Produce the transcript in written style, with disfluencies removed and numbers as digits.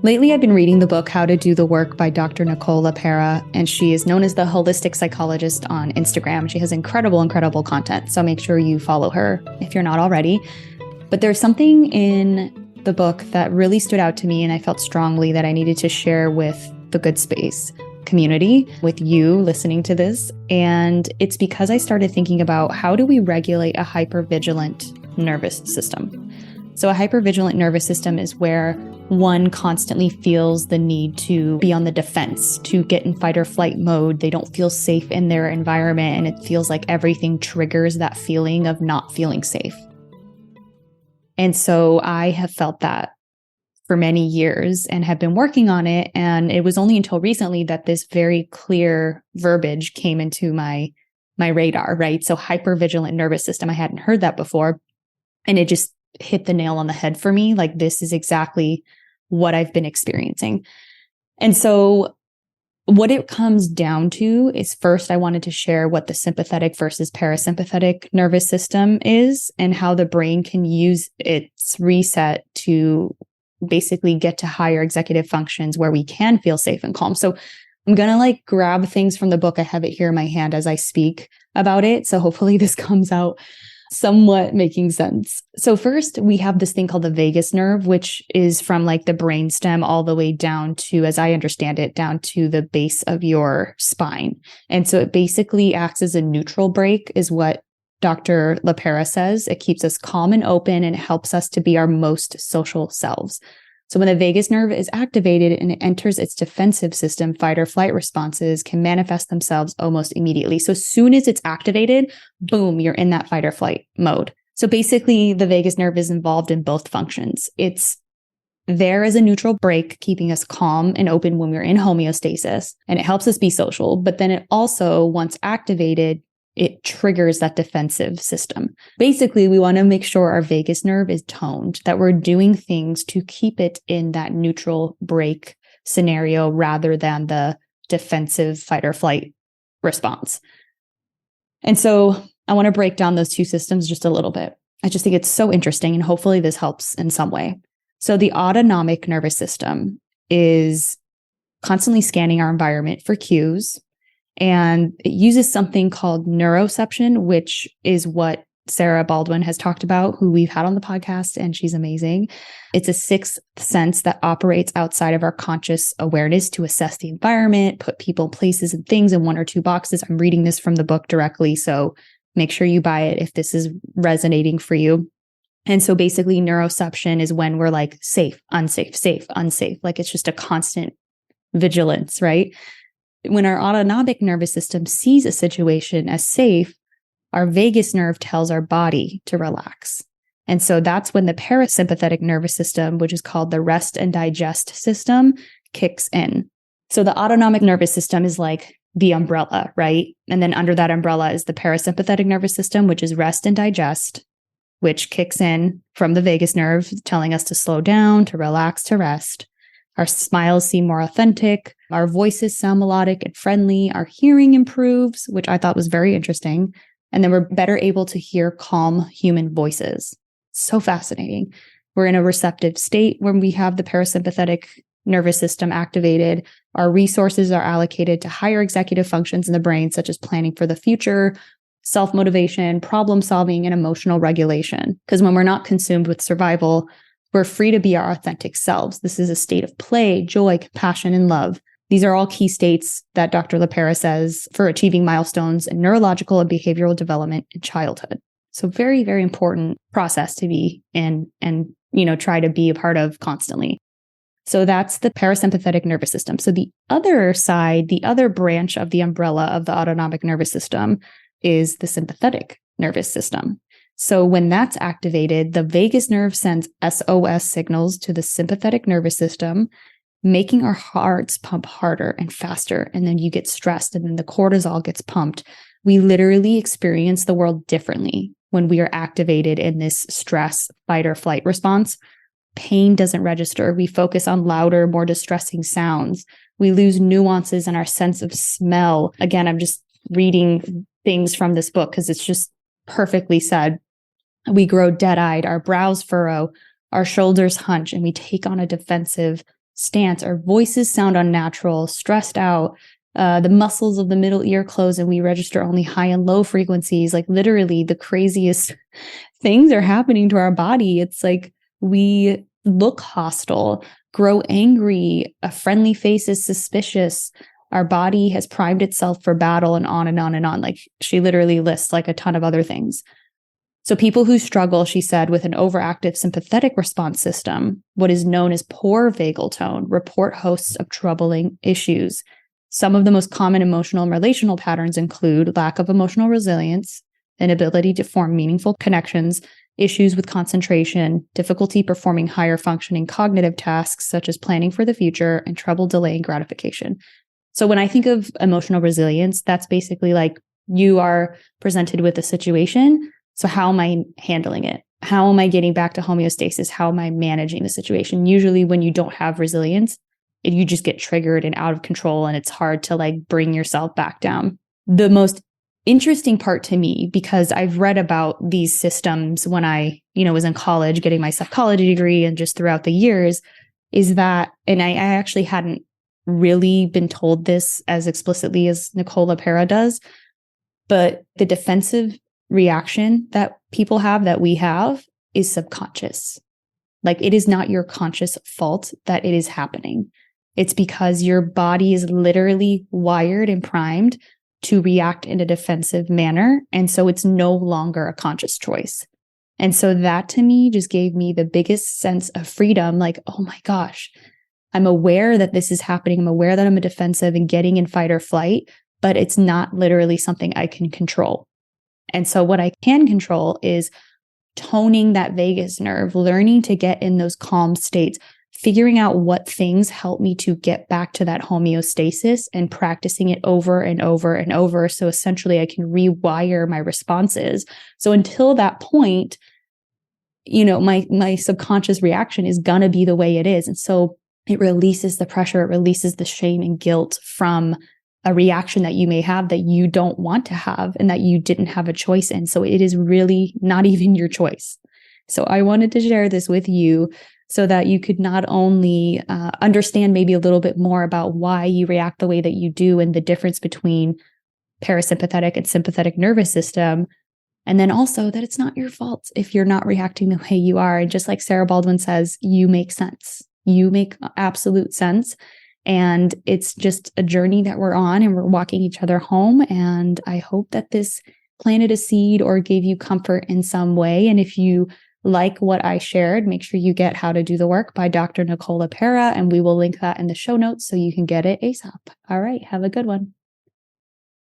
Lately, I've been reading the book How to Do the Work by Dr. Nicole LaPera, and she is known as the holistic psychologist on Instagram. She has incredible content, so make sure you follow her if you're not already. But there's something in the book that really stood out to me, and I felt strongly that I needed to share with the Good Space community, with you listening to this. And it's because I started thinking about how do we regulate a hypervigilant nervous system? So a hypervigilant nervous system is where one constantly feels the need to be on the defense, to get in fight or flight mode. They don't feel safe in their environment, and it feels like everything triggers that feeling of not feeling safe. And so I have felt that for many years and have been working on it. And it was only until recently that this very clear verbiage came into my radar, right? So hypervigilant nervous system, I hadn't heard that before. And it just hit the nail on the head for me. Like, this is exactly what I've been experiencing. And so what it comes down to is, first, I wanted to share what the sympathetic versus parasympathetic nervous system is and how the brain can use its reset to basically get to higher executive functions where we can feel safe and calm. So I'm going to grab things from the book. I have it here in my hand as I speak about it. So hopefully this comes out somewhat making sense. So first, we have this thing called the vagus nerve, which is from the brainstem all the way down to, as I understand it, down to the base of your spine. And so it basically acts as a neutral brake, is what Dr. LaPera says. It keeps us calm and open, and it helps us to be our most social selves. So when the vagus nerve is activated and it enters its defensive system, fight or flight responses can manifest themselves almost immediately. So as soon as it's activated, boom, you're in that fight or flight mode. So basically, the vagus nerve is involved in both functions. It's there as a neutral brake, keeping us calm and open when we're in homeostasis, and it helps us be social. But then it also, once activated, it triggers that defensive system. Basically, we want to make sure our vagus nerve is toned, that we're doing things to keep it in that neutral brake scenario rather than the defensive fight or flight response. And so I want to break down those two systems just a little bit. I just think it's so interesting, and hopefully this helps in some way. So the autonomic nervous system is constantly scanning our environment for cues. And it uses something called neuroception, which is what Sarah Baldwin has talked about, who we've had on the podcast, and she's amazing. It's a sixth sense that operates outside of our conscious awareness to assess the environment, put people, places, and things in one or two boxes. I'm reading this from the book directly, so make sure you buy it if this is resonating for you. And so basically, neuroception is when we're safe, unsafe, safe, unsafe. It's just a constant vigilance, right? When our autonomic nervous system sees a situation as safe, our vagus nerve tells our body to relax. And so that's when the parasympathetic nervous system, which is called the rest and digest system, kicks in. So the autonomic nervous system is like the umbrella, right? And then under that umbrella is the parasympathetic nervous system, which is rest and digest, which kicks in from the vagus nerve, telling us to slow down, to relax, to rest. Our smiles seem more authentic. Our voices sound melodic and friendly. Our hearing improves, which I thought was very interesting. And then we're better able to hear calm human voices. So fascinating. We're in a receptive state when we have the parasympathetic nervous system activated. Our resources are allocated to higher executive functions in the brain, such as planning for the future, self-motivation, problem solving, and emotional regulation. Because when we're not consumed with survival, we're free to be our authentic selves. This is a state of play, joy, compassion, and love. These are all key states that Dr. LaPera says for achieving milestones in neurological and behavioral development in childhood. So very, very important process to be in and try to be a part of constantly. So that's the parasympathetic nervous system. So the other side, the other branch of the umbrella of the autonomic nervous system is the sympathetic nervous system. So when that's activated, the vagus nerve sends SOS signals to the sympathetic nervous system, making our hearts pump harder and faster. And then you get stressed, and then the cortisol gets pumped. We literally experience the world differently when we are activated in this stress, fight or flight response. Pain doesn't register. We focus on louder, more distressing sounds. We lose nuances in our sense of smell. Again, I'm just reading things from this book because it's just perfectly said. We grow dead-eyed, our brows furrow, our shoulders hunch, and we take on a defensive stance. Our voices sound unnatural, stressed out. The muscles of the middle ear close and we register only high and low frequencies. Like literally the craziest things are happening to our body. It's like we look hostile, grow angry, a friendly face is suspicious. Our body has primed itself for battle and on and on and on. Like she literally lists like a ton of other things. So people who struggle, she said, with an overactive sympathetic response system, what is known as poor vagal tone, report hosts of troubling issues. Some of the most common emotional and relational patterns include lack of emotional resilience, inability to form meaningful connections, issues with concentration, difficulty performing higher functioning cognitive tasks such as planning for the future, and trouble delaying gratification. So when I think of emotional resilience, that's basically like you are presented with a situation. So how am I handling it? How am I getting back to homeostasis? How am I managing the situation? Usually when you don't have resilience, you just get triggered and out of control and it's hard to like bring yourself back down. The most interesting part to me, because I've read about these systems when I, was in college getting my psychology degree and just throughout the years, is that, and I actually hadn't really been told this as explicitly as Nicole LePera does, but the defensive reaction that people have, that we have, is subconscious. Like it is not your conscious fault that it is happening. It's because your body is literally wired and primed to react in a defensive manner. And so it's no longer a conscious choice. And so that to me just gave me the biggest sense of freedom. Like, oh my gosh, I'm aware that this is happening. I'm aware that I'm a defensive and getting in fight or flight, but it's not literally something I can control. And so what I can control is toning that vagus nerve, learning to get in those calm states, figuring out what things help me to get back to that homeostasis and practicing it over and over and over. So essentially I can rewire my responses. So until that point, my subconscious reaction is going to be the way it is. And so it releases the pressure, it releases the shame and guilt from a reaction that you may have that you don't want to have and that you didn't have a choice in. So it is really not even your choice. So I wanted to share this with you so that you could not only understand maybe a little bit more about why you react the way that you do and the difference between parasympathetic and sympathetic nervous system, and then also that it's not your fault if you're not reacting the way you are. And just like Sarah Baldwin says, you make sense. You make absolute sense. And it's just a journey that we're on and we're walking each other home. And I hope that this planted a seed or gave you comfort in some way. And if you like what I shared, make sure you get How to Do the Work by Dr. Nicole LePera, and we will link that in the show notes so you can get it ASAP. All right, have a good one.